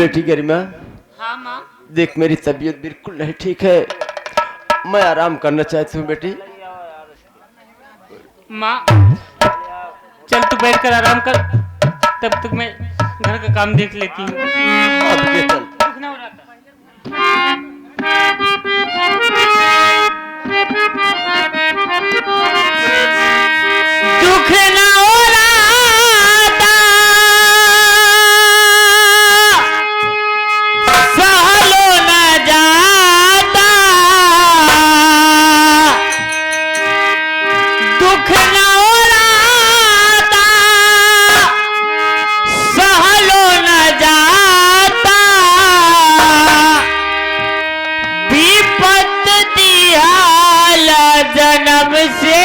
बेटी गरिमा। हाँ माँ। देख मेरी तबीयत बिल्कुल नहीं ठीक है, मैं आराम करना चाहती हूँ बेटी। माँ चल तू बैठ कर आराम कर, तब तक मैं घर का काम देख लेती हूँ। हाँ बेटी चल। दुख ना हो रहा था। दुख ना हो रहा था, सहलो न जाता। दुख ना हो रहा था, सहलो न जाता। विपत दियाल जन्म से,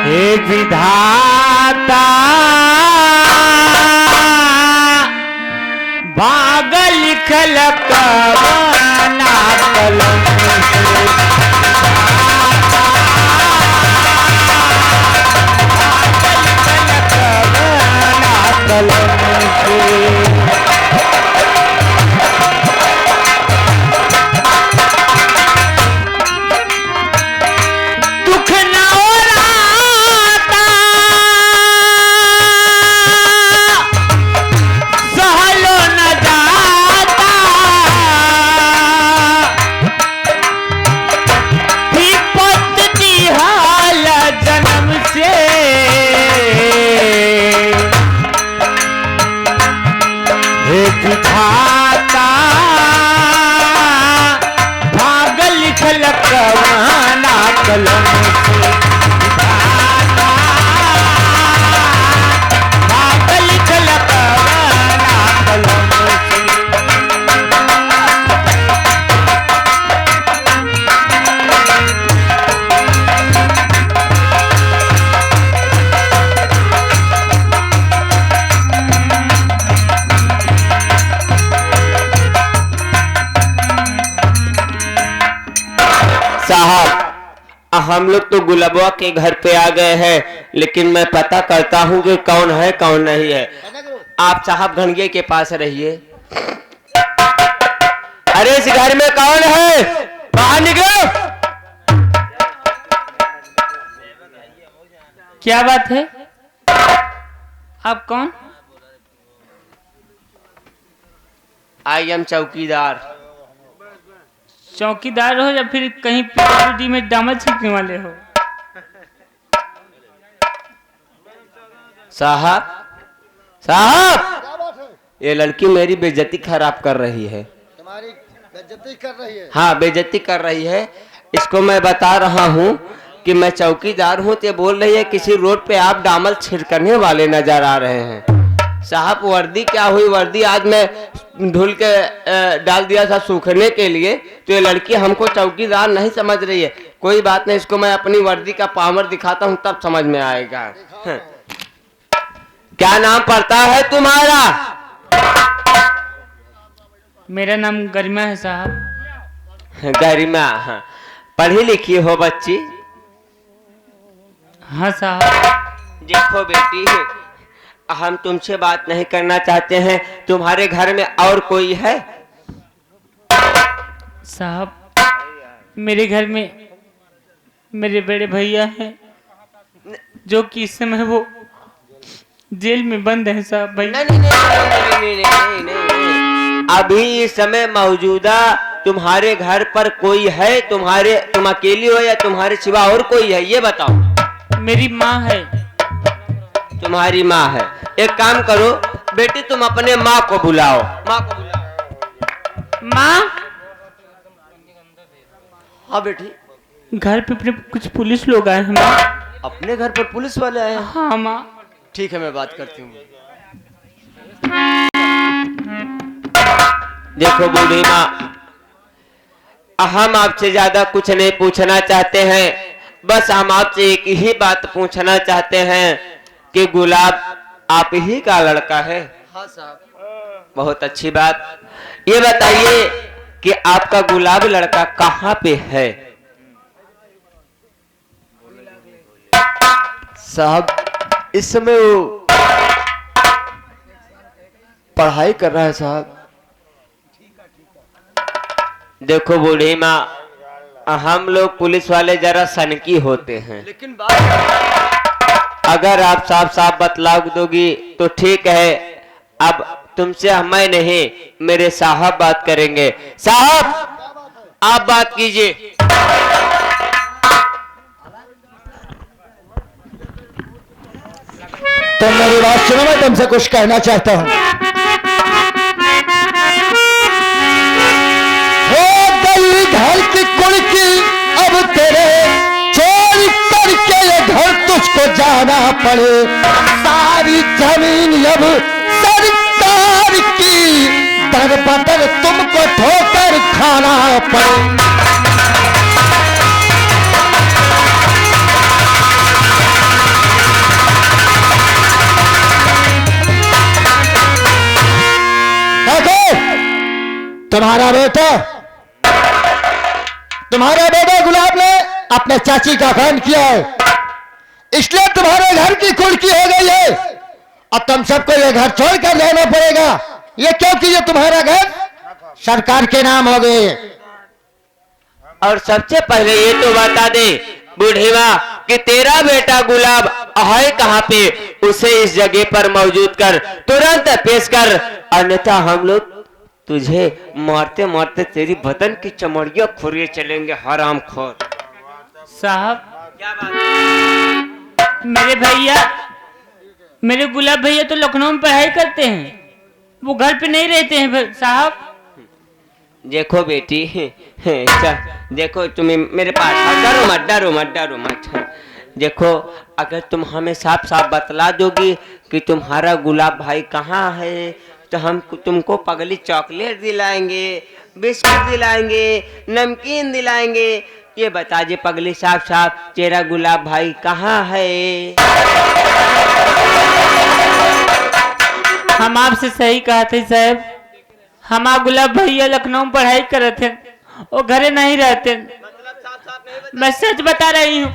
हे विधाता भाग लिखल कवना कलम से। दुख न हो रहा था, सहलो न जाता। विपत दिहाल जन्म से, हे विधाता भाग लिखल कवना कलम से। विधाता भाग लिखल कवना कलम से। साहब हम लोग तो गुलाबवा के घर पे आ गए हैं, लेकिन मैं पता करता हूँ कि कौन है कौन नहीं है। आप साहब घंगे के पास रहिए। अरे इस घर में कौन है, बाहर निकलो। क्या बात है? आप कौन? आई एम चौकीदार। चौकीदार हो या फिर कहीं पीटी में डामर छींकने वाले हो? साहब साहब, ये लड़की मेरी बेइज्जती खराब कर रही है। तुम्हारी बेइज्जती कर रही है? हाँ बेइज्जती कर रही है। इसको मैं बता रहा हूँ कि मैं चौकीदार हूँ, तो बोल रही है किसी रोड पे आप डामर छिड़कने वाले नजर आ रहे हैं। साहब वर्दी क्या हुई, वर्दी आज मैं धुल के डाल दिया था सूखने के लिए, तो ये लड़की हमको चौकीदार नहीं समझ रही है। कोई बात नहीं, इसको मैं अपनी वर्दी का पावर दिखाता हूँ तब समझ में आएगा। क्या नाम पड़ता है तुम्हारा? मेरा नाम गरिमा है साहब। गरिमा, हाँ। पढ़ी लिखी हो बच्ची? हाँ साहब। देखो बेटी, हम तुमसे बात नहीं करना चाहते हैं। तुम्हारे घर में और कोई है? साहब मेरे घर में मेरे बड़े भैया हैं, जो कि इस समय वो जेल में बंद है साहब। भाई नहीं नहीं नहीं नहीं नहीं नहीं नहीं। अभी इस समय मौजूदा तुम्हारे घर पर कोई है? तुम अकेली हो या तुम्हारे सिवा और कोई है, ये बताओ। मेरी माँ है। तुम्हारी माँ है। एक काम करो बेटी, तुम अपने माँ को बुलाओ। माँ को बुलाओ। माँ। हाँ बेटी। घर पे अपने कुछ पुलिस लोग आए हैं माँ। अपने घर पर पुलिस वाले आए हैं? हाँ माँ। ठीक है मैं बात करती हूँ। देखो बूढ़ी माँ, हम आपसे ज्यादा कुछ नहीं पूछना चाहते हैं, बस हम आपसे एक ही बात पूछना चाहते हैं कि गुलाब आप ही का लड़का है? हाँ साहब। बहुत अच्छी बात। ये बताइए कि आपका गुलाब लड़का कहाँ पे है? साहब इस समय वो पढ़ाई कर रहा है साहब। देखो बूढ़ी माँ, हम लोग पुलिस वाले जरा सनकी होते हैं, लेकिन बात अगर आप साफ साफ बतला दोगी तो ठीक है। अब तुमसे मैं नहीं, मेरे साहब बात करेंगे। साहब आप बात कीजिए। तो मेरी बात सुनो, मैं तुमसे कुछ कहना चाहता हूँ। हो गई घर की कुड़की, अब तेरे चोरी करके ये घर तुझको जाना पड़े। सारी जमीन अब सरकार की, दर बदर तुमको ठोकर खाना पड़े। तुम्हारा बेटा गुलाब ने अपने चाची का काम किया है, इसलिए तुम्हारे घर की कुड़की हो गई है और तुम सबको ये घर छोड़कर रहना पड़ेगा। ये क्योंकि ये तुम्हारा घर सरकार के नाम हो गए। और सबसे पहले ये तो बता दे बूढ़ी माँ कि तेरा बेटा गुलाब है कहाँ पे, उसे इस जगह पर मौजूद कर, तुरंत पेश कर, अन्यथा हम लोग तुझे मारते मारते तेरी बदन की चमड़ियां खुरिए चलेंगे, हराम खोर। साहब क्या बात? मेरे भैया, मेरे गुलाब भैया तो लखनऊ में पढ़ाई करते हैं, वो घर पे नहीं रहते हैं साहब। देखो बेटी, देखो तुम्हें मेरे पास डरो मत, डरो मत, डरो मत। देखो अगर तुम हमें साफ साफ बतला दोगी कि तुम्हारा गुलाब भाई कहाँ है तो हम तुमको पगली चॉकलेट दिलाएंगे, बिस्कुट दिलाएंगे, नमकीन दिलाएंगे। ये बता दे पगली साफ साफ तेरा गुलाब भाई कहाँ है? हम आपसे सही कहा थे साहब, हमारा गुलाब भैया लखनऊ में पढ़ाई करे थे, वो घरे नहीं रहते। मैं सच बता रही हूँ।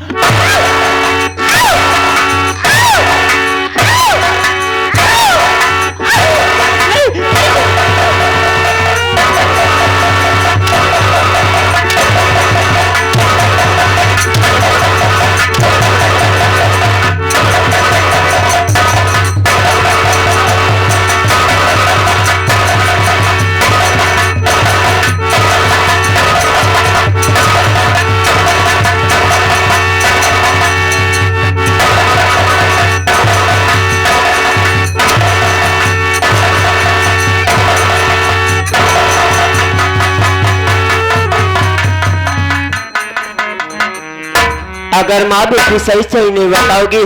अगर माँ बेटी सही सही नहीं बताओगी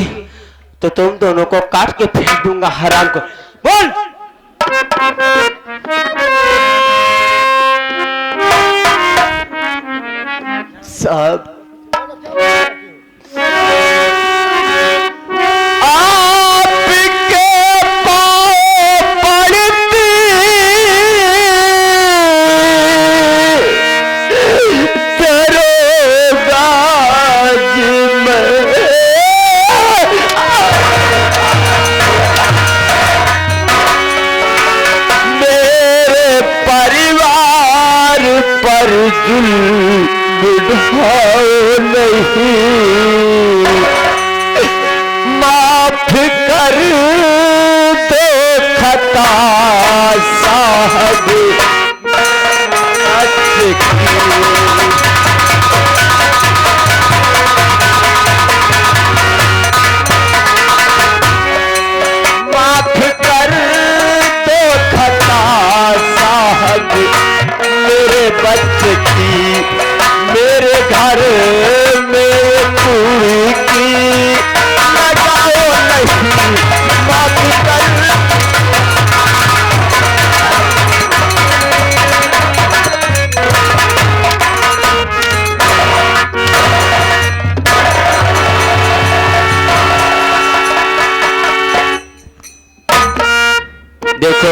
तो तुम दोनों को काट के फेंक दूंगा, हराम को। बोल। साहब माफ कर दो खता साहब, माफ कर दो खता साहब, मेरे बच्चे की, मेरे घर में पूरी की लगाओ नहीं, माफ कर। देखो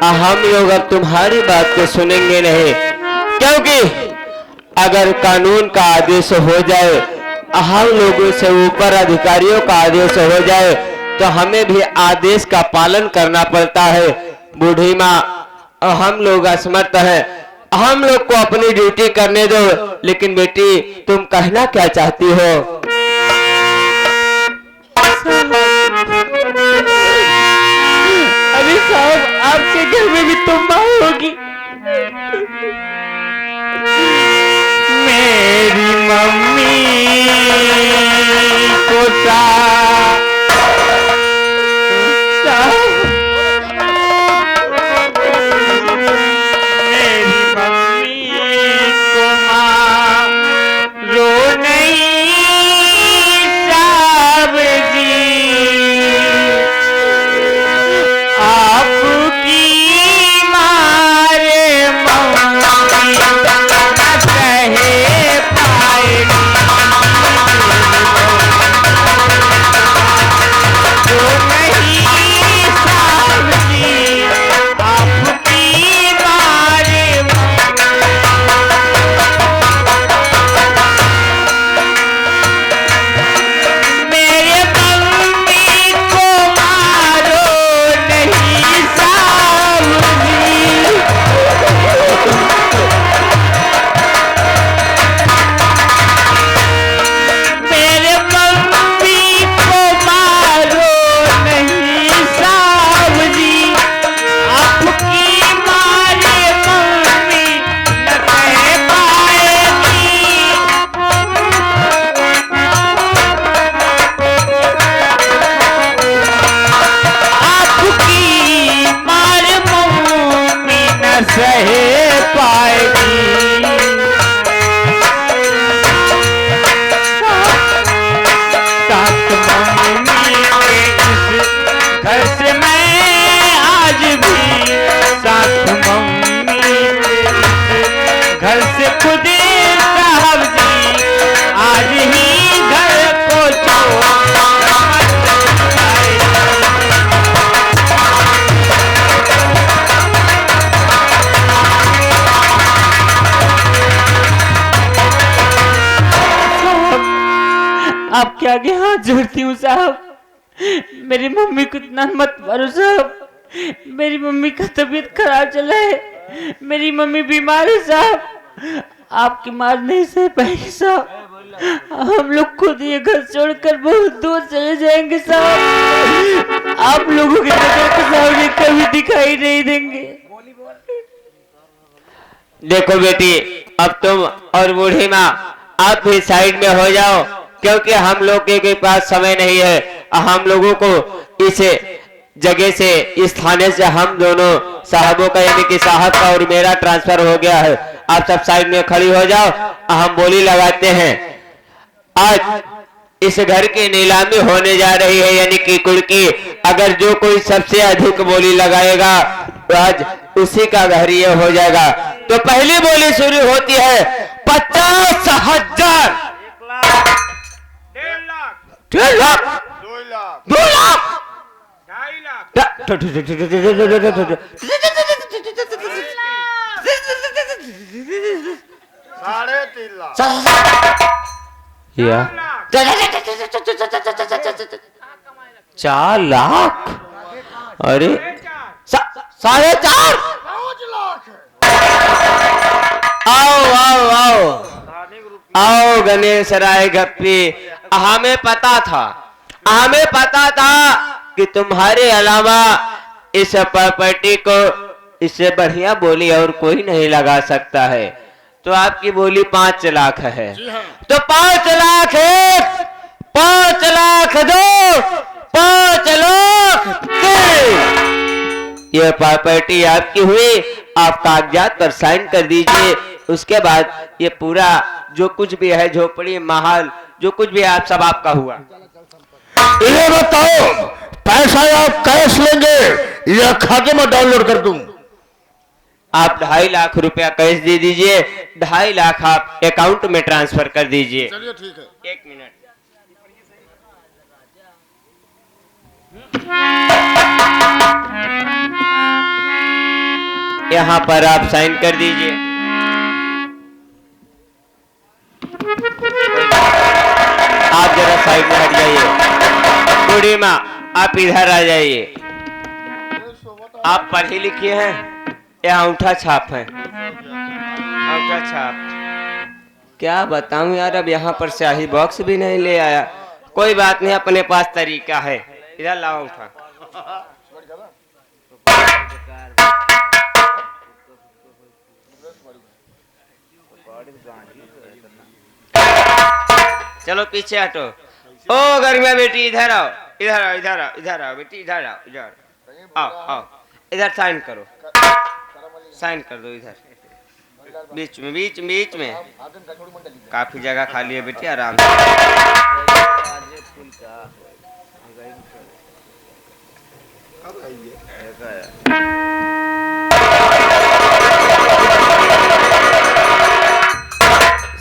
हम लोग अब तुम्हारी बात को सुनेंगे नहीं, क्योंकि अगर कानून का आदेश हो जाए, हम लोगों से ऊपर अधिकारियों का आदेश हो जाए तो हमें भी आदेश का पालन करना पड़ता है। बूढ़ी माँ, हम लोग असमर्थ हैं, हम लोग को अपनी ड्यूटी करने दो। लेकिन बेटी, तुम कहना क्या चाहती हो? अरे साहब, आपके घर में भी तो माँ होगी। मेरी मम्मी को मेरी मम्मी को माँ रो नहीं साहब जी, आपकी मारे मम्मी न सहे पाएगी। रो नहीं साहब जी, आपकी मारे मेरे मम्मी को मारो नहीं साहब जी। मेरे मम्मी को मारो नहीं साहब जी, आपकी मारे मम्मी न कह पाएगी। आपकी मार मम्मी न सह पाएगी। साथ मम्मी के इस घर से मैं आज भी, साथ मम्मी के इस घर से खुद साहब जी, आज ही घर को छोड़ आपके आगे हाथ जोड़ती हूँ साहब, मेरी मम्मी को इतना मत मारो साहब। मेरी मम्मी का तबीयत खराब चला है, मेरी मम्मी बीमार है साहब, आपकी मार नहीं सह पाएगी साहब। हम लोग खुद ये घर छोड़कर बहुत दूर चले जाएंगे साहब, आप लोगों की नजर के सामने कभी दिखाई नहीं देंगे। देखो बेटी, अब तुम और बूढ़ी माँ आप भी साइड में हो जाओ, क्योंकि हम लोग के पास समय नहीं है। हम लोगों को इस जगह से, इस थाने से हम दोनों साहबों का, यानी कि साहब का और मेरा ट्रांसफर हो गया है। आप सब साइड में खड़ी हो जाओ, हम बोली लगाते हैं। आज इस घर की नीलामी होने जा रही है, यानी कि कुल की। अगर जो कोई सबसे अधिक बोली लगाएगा तो आज उसी का घर ये हो जाएगा। तो पहली बोली शुरू होती है 50,000, 1.5 लाख, 2 लाख, 4 लाख, अरे 4.5 आओ आओ आओ आओ गणेश राय गप्पी, हमें पता था कि तुम्हारे अलावा इस प्रॉपर्टी को इससे बढ़िया बोली और कोई नहीं लगा सकता है। तो आपकी बोली 5 लाख है। तो 5 लाख 1, 5 लाख 2, 5 लाख 3, ये प्रॉपर्टी आपकी हुई। आप कागजात पर साइन कर दीजिए। उसके बाद ये पूरा जो कुछ भी है, झोपड़ी, महल, जो कुछ भी है, आप सब आपका हुआ। ये बताओ, पैसा आप कैश लेंगे या खाते में डाउनलोड कर दूं? आप 2.5 लाख रुपया कैश दे दीजिए, 2.5 लाख आप अकाउंट में ट्रांसफर कर दीजिए। चलिए ठीक है। 1 मिनट। यहाँ पर आप साइन कर दीजिए। आप जरा साइड में हट जाइए। बूढ़ी माँ, आप इधर आ जाइए। आप पढ़े लिखे हैं? यह अंगूठा छाप है, अंगूठा छाप। क्या बताऊं यार, अब यहाँ पर स्याही बॉक्स भी नहीं ले आया। कोई बात नहीं, अपने पास तरीका है। इधर लाओ अंगूठा। चलो पीछे हटो। ओ गर्मिया बेटी, इधर आओ, इधर आओ, इधर आओ, इधर आओ बेटी, इधर आओ, इधर आओ, आओ इधर साइन करो, साइन कर दो इधर, बीच में, बीच में। काफी जगह खाली है बेटी, आराम से।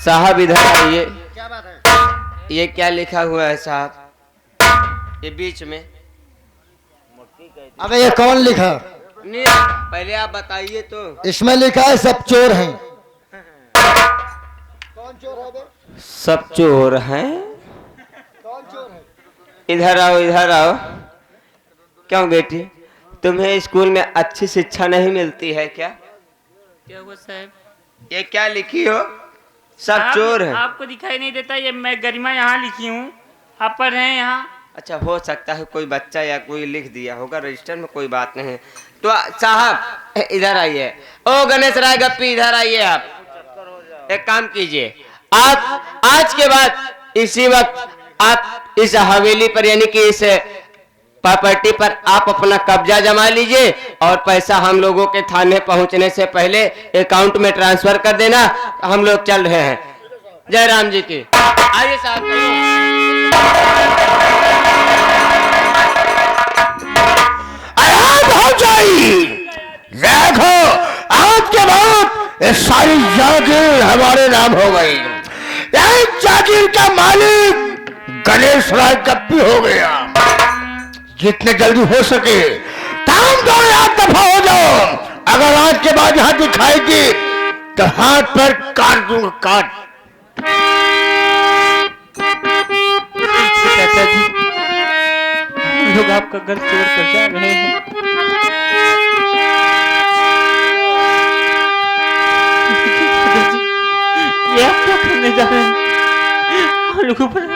साहब इधर आइए। क्या बात है? ये क्या लिखा हुआ है साहब? ये बीच में। अबे ये कौन लिखा? नहीं, पहले आप बताइए तो। इसमें लिखा है सब चोर हैं। कौन चोर है बे? सब चोर हैं? कौन चोर है? इधर आओ, इधर आओ। क्यों बेटी, तुम्हें स्कूल में अच्छी शिक्षा नहीं मिलती है क्या? क्या हुआ साहब? ये क्या लिखी हो? सब चोर हैं। आपको दिखाई नहीं देता? ये मैं गरिमा यहाँ लिखी हूँ, आप पढ़ रहे हैं यहाँ। अच्छा, हो सकता है कोई बच्चा या कोई लिख दिया होगा रजिस्टर में, कोई बात नहीं। तो साहब इधर आइए। ओ गणेश राय गप्पी, इधर आइए। आप एक काम कीजिए, आप आज के बाद इसी वक्त आप इस हवेली पर यानी कि इस प्रॉपर्टी पर आप अपना कब्जा जमा लीजिए और पैसा हम लोगों के थाने पहुंचने से पहले अकाउंट में ट्रांसफर कर देना। हम लोग चल रहे हैं। जय राम जी की। आइए साहब। देखो, आज के बाद ये सारी जागीर हमारे नाम हो गई। एक जागीर का मालिक गणेश राय गप्पी हो गया। जितने जल्दी हो सके काम दो, याद दफा हो जाओ। अगर आज के बाद यहाँ दिखाएगी तो हाथ पर काट दूंगा, काट। चाचा जी, हम लोग आपका घर छोड़ कर जा रहे हैं। ये आप क्या करने जा रहे हैं? हम लोगों पर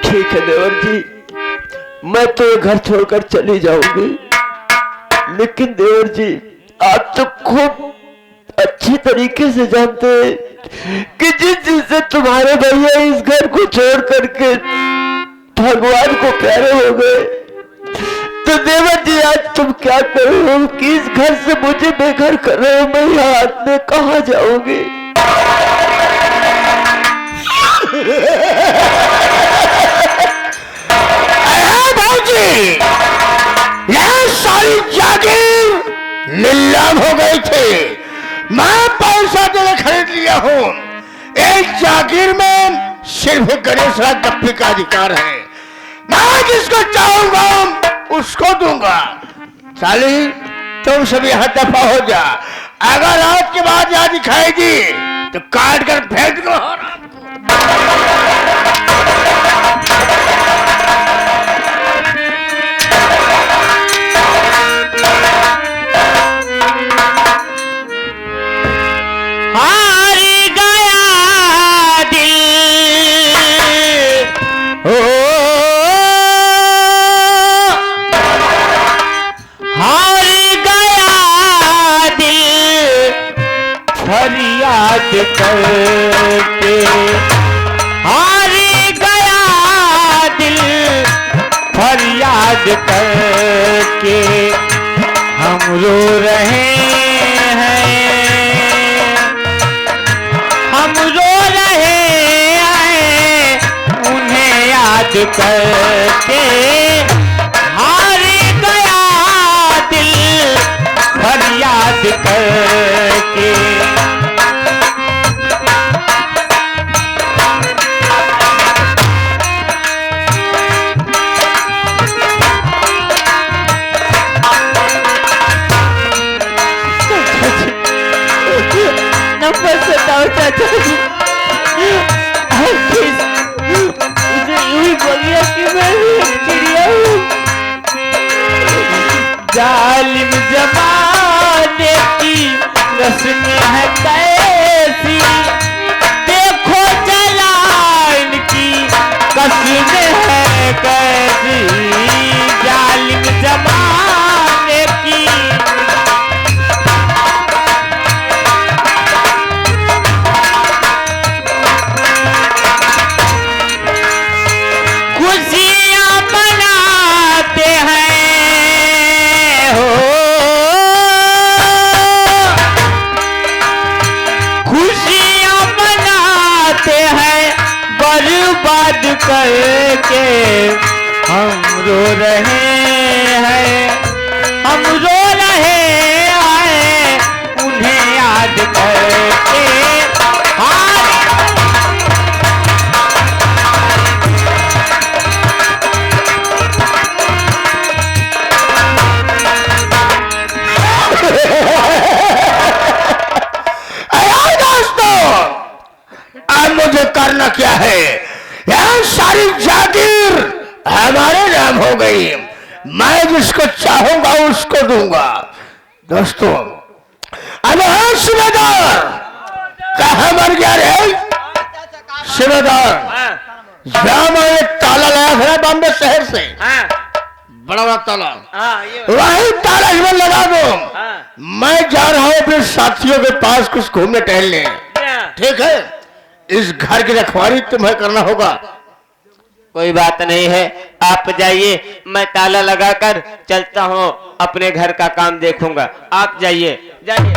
ठीक है देवर जी, मैं तो ये घर छोड़कर चली जाऊंगी, लेकिन देवर जी आप तो खूब अच्छी तरीके से जानते हैं कि जिस चीज से तुम्हारे भैया इस घर को छोड़ करके भगवान को प्यारे हो गए, तो देवर जी आज तुम क्या कर रहे हो कि इस घर से मुझे बेघर कर रहे हो? मैं यहाँ हाथ में कहाँ जाऊंगी? यह सारी जागीर नीलाम हो गई थी। मैं पैसा देकर खरीद लिया हूँ। एक जागीर में सिर्फ गणेश राय गप्पी का अधिकार है। मैं जिसको चाहूंगा उसको दूंगा। साली तुम सभी यहाँ दफा हो जा। अगर आज के बाद यहाँ दिखाएगी तो काट कर फेंक दो। फरियाद करके हार गया दिल, फरियाद करके हम रो रहे हैं, हम रो रहे हैं उन्हें याद करके। हार गया दिल फरियाद करके। जाओ चाचा जी। उसे यूं ही बोलिए कि मैं एक चिड़िया हूँ। जालिम जमाने की रस्म है कैसी, देखो जला इनकी कसम है कैसी। जालिम जमाने की खुशियाँ मनाते हैं हो, खुशियाँ मनाते हैं बर्बाद करके। हम रो रहे हैं, हम रो रहे हैं उन्हें याद करके। हाँ अरे दोस्तों, अब मुझे करना क्या है? यह सारी जागीर हमारे नाम हो गई। मैं जिसको चाहूंगा उसको दूंगा। दोस्तों, अब है सूबेदार कहाँ मर गया रे? सूबेदार, जहाँ मैं एक ताला लाया था बॉम्बे शहर से, बड़ा बड़ा ताला, वही ताला इसमें लगा दो। मैं जा रहा हूँ अपने साथियों के पास कुछ घूमने टहलने। ठीक है, इस घर की रखवाली तुम्हें करना होगा। कोई बात नहीं है, आप जाइए, मैं ताला लगाकर चलता हूँ, अपने घर का काम देखूंगा। आप जाइए जाइए।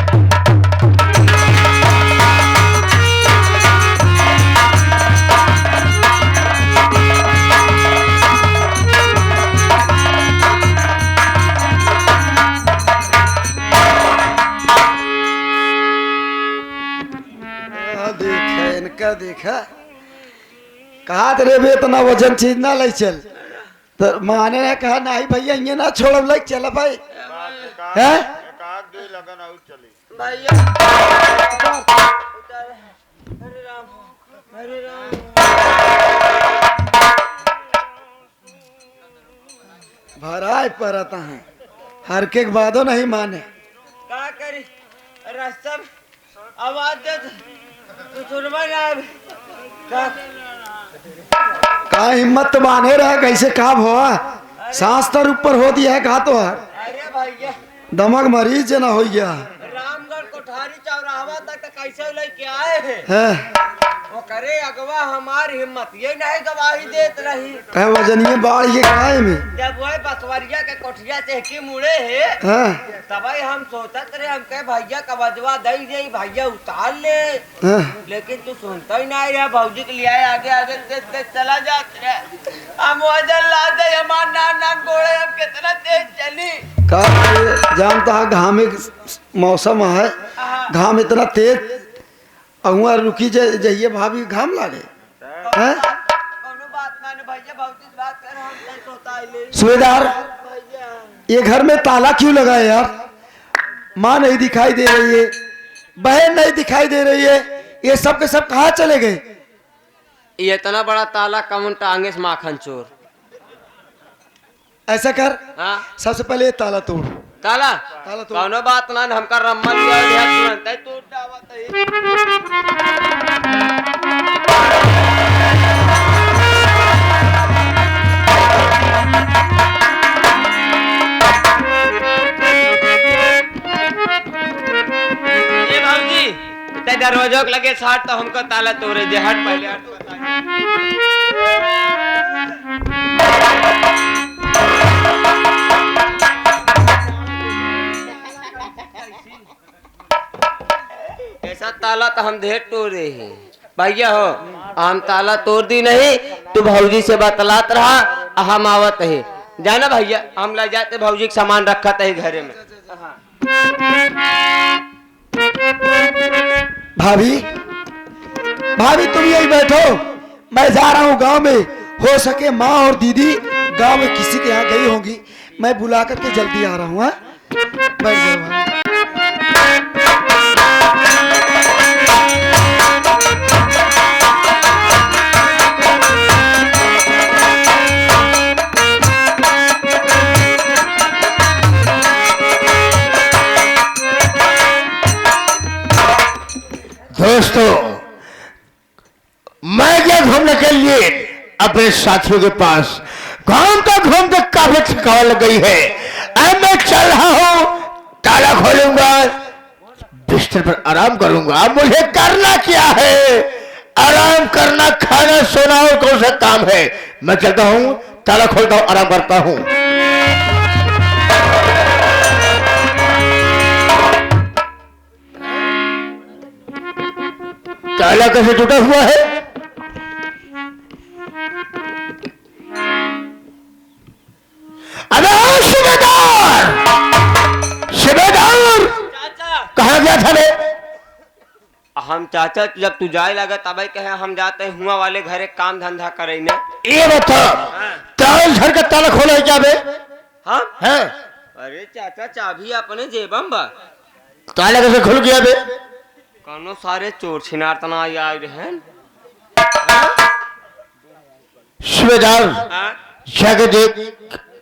देखा इनका, देखा कहा तेरे भी इतना वजन चीज ना ले चल, तो माने ने कहा नहीं भैया ये ना छोड़ ले चल भाई है। भराए परता है हर के बादो नहीं माने। क्या करी रास्ता आवाज दे तो सुनवा ना। का हिम्मत बांधे रहा कैसे काम हुआ? सांस तर ऊपर हो दिया है कहा तो है। अरे भैया दमक मरीज ना हो गया। रामगढ़ कोठारी चौराहा तक कैसे लेके आए हैं? वो करे अगवा हमारी हिम्मत ये नहीं गवाही देत रही। कहे वजनिये बाढ़ ये खाए में जब वह बसवरिया के कोठिया चहकी मुड़े है तब हम सोचत रहे हम कहे भैया का वजवा दई दे भैया उतार ले, लेकिन तू सुनता ही नहीं रहा। भौजी के लिए आगे आगे तेज चला जाते रहे। हम वजन ला दे हमार नान नान गोड़े हम कितना तेज चली। का जानता है घाम मौसम है, घाम इतना तेज अहुआ रुकी जाइए भाभी घाम लागे हैं। सूबेदार ये घर में ताला क्यों लगा है यार? माँ नहीं दिखाई दे रही है, बहन नहीं दिखाई दे रही है, ये सब के सब कहाँ चले गए? ये इतना बड़ा ताला कौन टांगे से माखन चोर। ऐसा कर हाँ सबसे पहले ये ताला तोड़। ताला ताला तोड़। कौनो बात ना हमका रम्मा दिया तुरंत है तोड़ दावत है। ये भाऊजी ते दरवाजों के लगे साथ तो हमको ताला तोड़े दे। हट पहले हट ऐसा ताला तो हम ढेर तोड़े हैं भैया हो। हम ताला तोड़ दी नहीं तू भौजी से बतलात रहा हम आवत है। जाना भैया हम ले जाते भौजी का सामान रखा था घरे में। भाभी भाभी तुम यही बैठो, मैं जा रहा हूँ गांव में। हो सके माँ और दीदी गांव में किसी के यहाँ गई होंगी, मैं बुला करके जल्दी आ रहा हूँ। हाँ बैठ जाओ भाभी। दोस्तों, मैं गया घूमने के लिए अपने साथियों के पास। घूमते काफी थकावट लग गई है। अब मैं चल रहा हूं, ताला खोलूंगा, बिस्तर पर आराम करूंगा। अब मुझे करना क्या है? आराम करना, खाना, सोना और कौन सा काम है? मैं चलता हूं, ताला खोलता हूं, आराम करता हूं। ताला कैसे टूटा हुआ है? अरे सूबेदार, सूबेदार, कहाँ गया था रे? हम चाचा जब तू जाए लगा तब कहे हम जाते हैं हुआ वाले घरे काम धंधा करे ने। ये बता, ताल घर का ताला खोला है क्या बे? हाँ हैं? अरे चाचा चाबी अपने जेबम बा। ताला कैसे खुल गया बे? कौनो सारे चोर छिनार तना आए हैं। सूबेदार, हाँ? जाके देख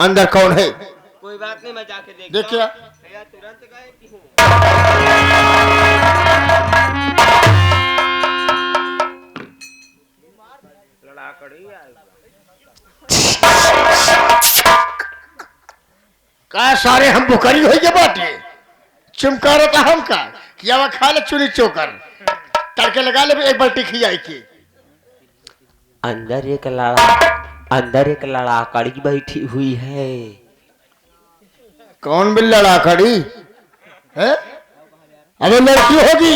अंदर कौन है। कोई बात नहीं, मैं जाके देखता देख क्या? भैया तुरंत गए कि हूँ। लड़ा कड़ी का सारे हम बुकरी हो गए बाटे। चुमकारो का हम का किया हुआ खा ले चुनी चोकर, तड़के लगा ले एक बाल्टी खियाई की। अंदर एक लड़ाकड़ी बैठी हुई है। कौन बिल लड़ा खड़ी है? अबे लड़की होगी।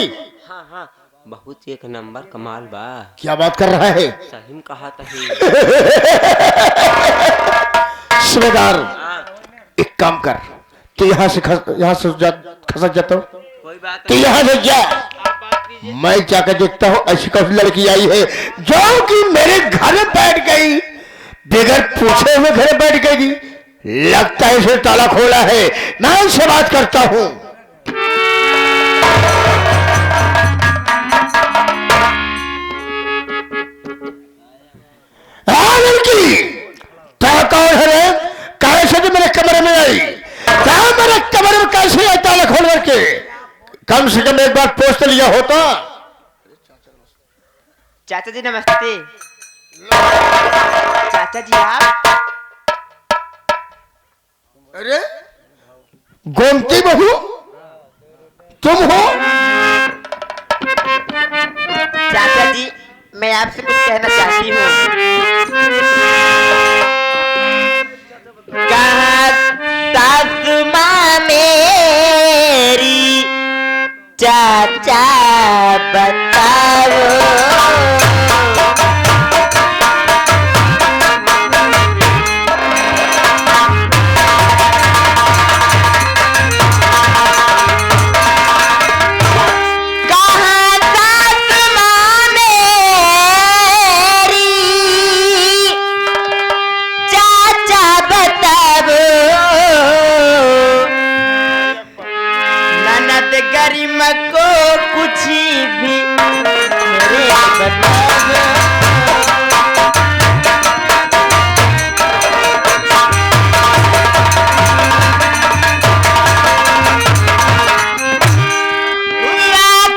हाँ हाँ, बहुत एक नंबर कमाल बा। क्या बात कर रहा है? सही में कहा तही। सूबेदार, हाँ, एक काम कर, तू यहाँ से खसक जाता हूँ, कोई बात तू नहीं। यहाँ से जा। आप बात कीजिए। मैं जाकर देखता हूँ ऐसी कौन लड़की आई है जो कि मेरे घर में बैठ गई, बगैर पूछे हुए घर में बैठ गई। लगता है इसे ताला खोला है। मैं इनसे बात करता हूँ। लड़की, कौन है रे? कैसे तुम मेरे कमरे में आई? मेरे कमरे में कैसे आई ताला खोल करके? कम से कम एक बार पोस्ट लिया होता। चाचा जी नमस्ते। चाचा जी आप? अरे गोमती बहू तुम हो? चाचा जी मैं आपसे कुछ कहना चाहती हूँ। कहाँ सासु माँ मेरी, चाचा बताओ। गरिमा को कुछ भी मेरे बताओ।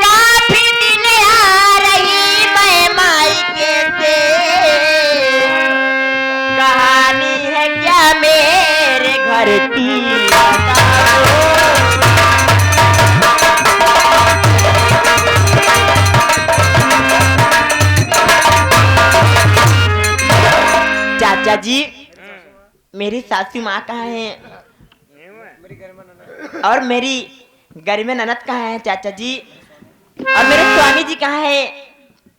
काफी दिन आ रही मैं मायके से, कहानी है क्या मेरे घर की बताओ। चाचा जी मेरी सासू माँ कहाँ है और मेरी गरिमा ननद कहाँ है चाचा जी, और मेरे स्वामी जी कहाँ है?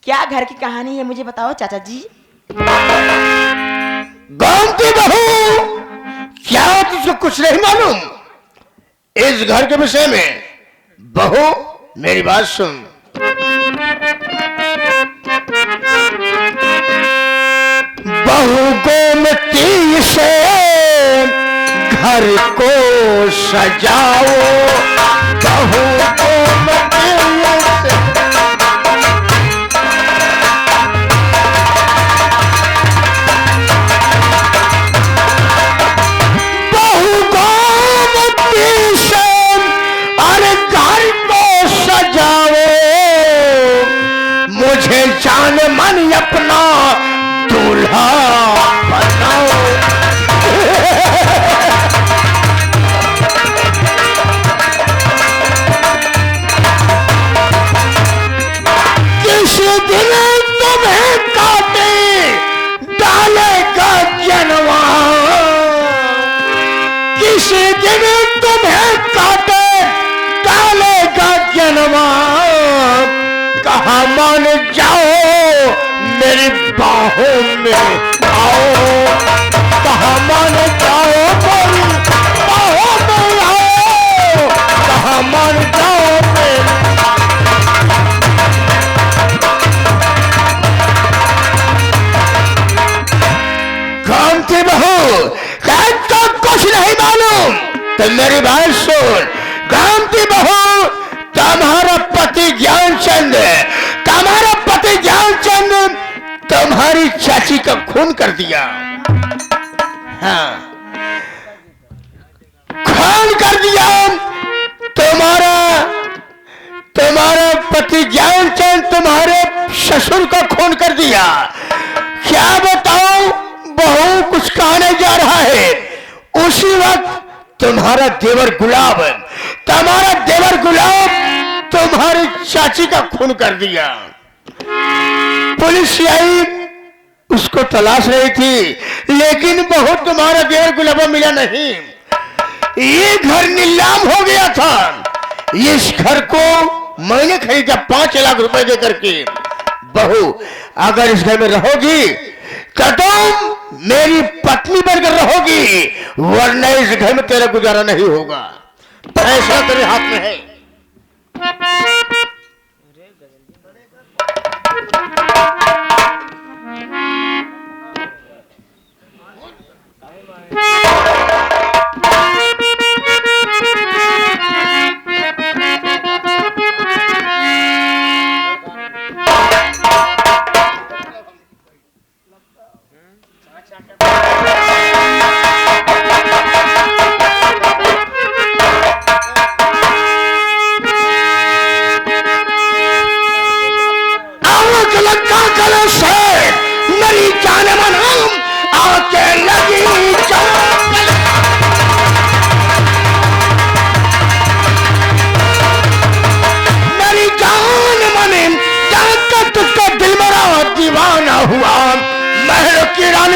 क्या घर की कहानी है मुझे बताओ चाचा जी। गोमती बहू, क्या तुझको कुछ नहीं मालूम इस घर के विषय में? बहू मेरी बात सुन। बहू गोमती से घर को सजाओ, बहू गोमती से। बहू गोमती से अरे घर को सजाओ, जाओ मेरी बाहों में आओ, कहाँ मान जाओ मेरी बाहों में आओ, कहाँ मान जाओ मेरी। गांव की बहू तो कुछ नहीं मालूम तो मेरी बात सुन। गांव की बहू तुम्हारा पति ज्ञानचंद, तुम्हारा पति ज्ञानचंद तुम्हारी चाची का खून कर दिया। हाँ, खून कर दिया। तुम्हारा पति ज्ञानचंद तुम्हारे ससुर का खून कर दिया। क्या बताऊं, बहू कुछ कहने जा रहा है। उसी वक्त तुम्हारा देवर गुलाब तुम्हारी चाची का खून कर दिया। पुलिस आई, उसको तलाश रही थी, लेकिन बहू तुम्हारा देवर गुलाब मिला नहीं। ये घर नीलाम हो गया था। इस घर को मैंने खरीदा 5 लाख रुपए दे करके। बहू अगर इस घर में रहोगी तो तुम मेरी पत्नी बनकर रहोगी, वरना इस घर में तेरा गुजारा नहीं होगा। फैसला तेरे हाथ में है।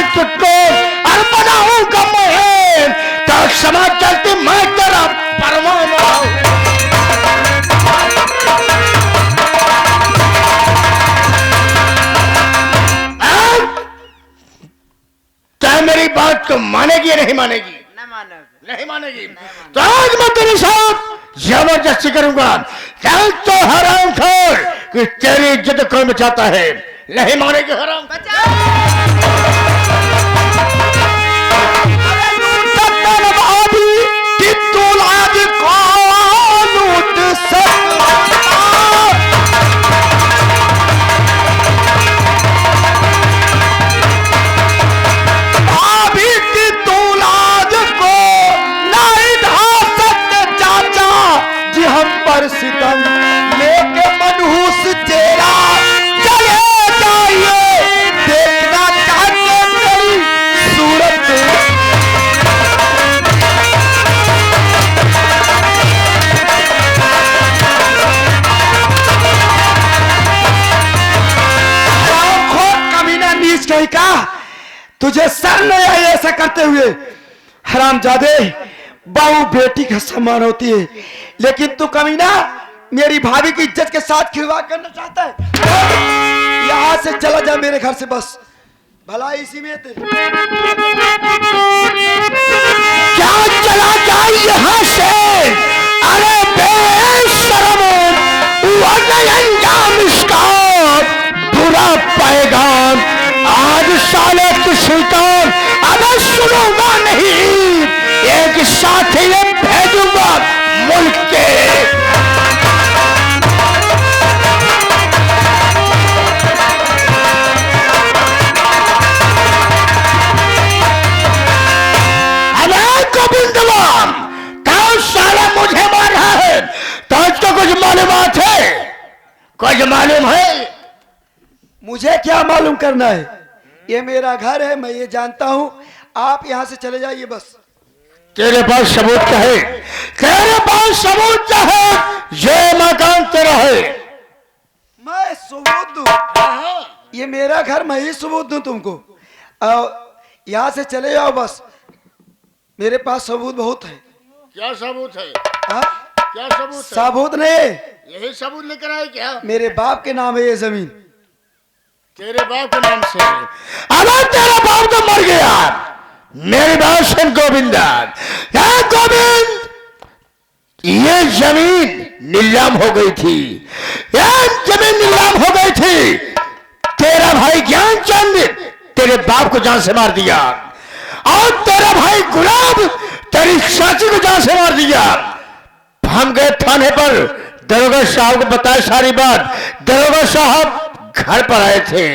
तुझको अर्पणाऊंगा मैं, तो क्षमा चलती मैं तेरा परवाना हूं। क्या मेरी बात को मानेगी या नहीं मानेगी? नहीं मानेगी तो आज मैं तेरे साथ जबरदस्ती करूंगा। तो हराम खोर कि तेरी इज्जत कौन बचाता है। नहीं मानेगी हराम। सितम लेके मनहूस तेरा चले जाइए, देखना चाहते तेरी सूरत। कमीना नीच कहीं का, तुझे शर्म नहीं आई ऐसा करते हुए? हरामजादे, बहू बेटी का सम्मान होती है, लेकिन तू कमीना मेरी भाभी की इज्जत के साथ खिलवाड़ करना चाहता है। यहाँ से चला जा मेरे घर से, बस भला इसी में तेरी। क्या चला जाए यहाँ से? अरे बेशरम, अंजाम इसका बुरा पैगाम। आज साले की सुल्तान अगर सुनूंगा नहीं, एक साथी भेजूंगा मुल्क के। साला मुझे मार रहा है तो उसको कुछ मालूमात है? कुछ मालूम है? मुझे क्या मालूम करना है? ये मेरा घर है, मैं ये जानता हूं। आप यहां से चले जाइए बस। तेरे पास सबूत क्या है? तेरे पास सबूत क्या है? ये मकान तेरा है। मैं सबूत दूं? ये मेरा घर, मैं ही सबूत दूं तुमको? यहां से चले जाओ बस, मेरे पास सबूत बहुत है। क्या सबूत है? हा? क्या सबूत है? सबूत नहीं, यही सबूत लेकर आए क्या? मेरे बाप के नाम है ये जमीन। तेरे बाप के नाम से। अगर तेरा बाप तो मर गया, मेरे बाप से गोविंदा, गोविंद, ये जमीन नीलाम हो गई थी, ये जमीन नीलाम हो गई थी। तेरा भाई ज्ञानचंद तेरे बाप को जान से मार दिया, और तेरा भाई गुलाब तेरी चाची को जान से मार दिया। हम गए थाने पर, दरोगा साहब को बताया सारी बात। दरोगा साहब घर पर आए थे,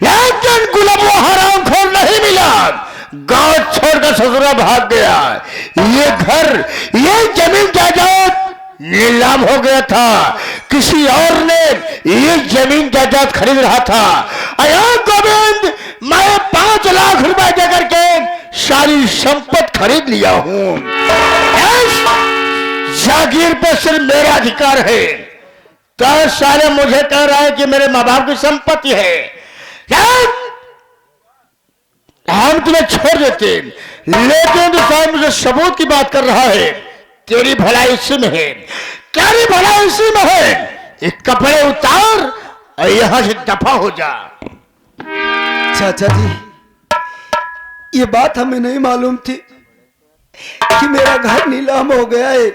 लेकिन गुलाब वो हरामखोर नहीं मिला, गांव छोड़कर ससुरा भाग गया। ये घर, ये जमीन जायदाद नीलाम हो गया था, किसी और ने ये जमीन जायदाद खरीद रहा था। अया गोविंद, मैं 5 लाख रुपए देकर के सारी संपत्ति खरीद लिया हूं। जागीर पर सिर्फ मेरा अधिकार है, तो सारे मुझे कह रहा है कि मेरे माँ बाप की संपत्ति है। हम तुम्हें छोड़ देते, लेकिन तो साहब मुझे सबूत की बात कर रहा है। तेरी भलाई इसी में है, तेरी भलाई इसी में है। एक कपड़े उतार और यहां से दफा हो जा। चाचा जी, ये बात हमें नहीं मालूम थी कि मेरा घर नीलाम हो गया है।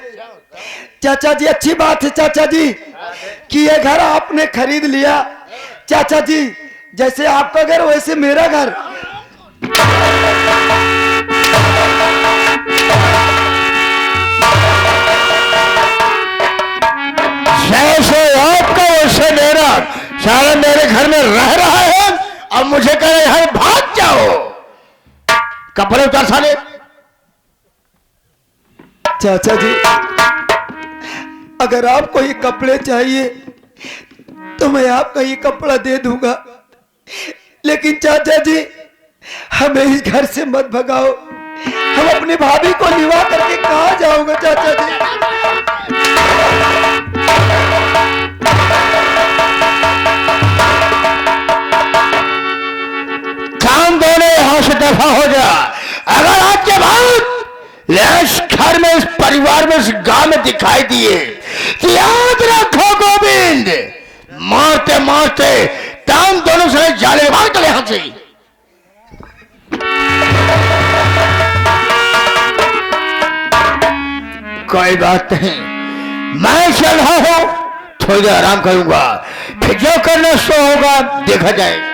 चाचा जी, अच्छी बात है चाचा जी कि ये घर आपने खरीद लिया। चाचा जी, जैसे आपका घर वैसे मेरा घर। जैसे आपका वैसे मेरा, सारा मेरे घर में रह रहा है, अब मुझे कह रहे हैं भाग जाओ। कपड़े उतार साले। चाचा जी, अगर आपको ये कपड़े चाहिए तो मैं आपका ये कपड़ा दे दूंगा, लेकिन चाचा जी हमें इस घर से मत भगाओ। हम अपनी भाभी को निभा करके कहाँ जाऊंगा चाचा जी। काम दोनों यहां से दफा हो जा। अगर आज के बाद इस घर में, इस परिवार में, इस गांव में दिखाई दिए तो याद रखो गोविंद, मारते मारते टांग दोनों से जाले मार चले यहां से। कोई बात नहीं, मैं चल रहा हूं, थोड़ी देर आराम करूंगा, फिर जो करना सो होगा देखा जाएगा।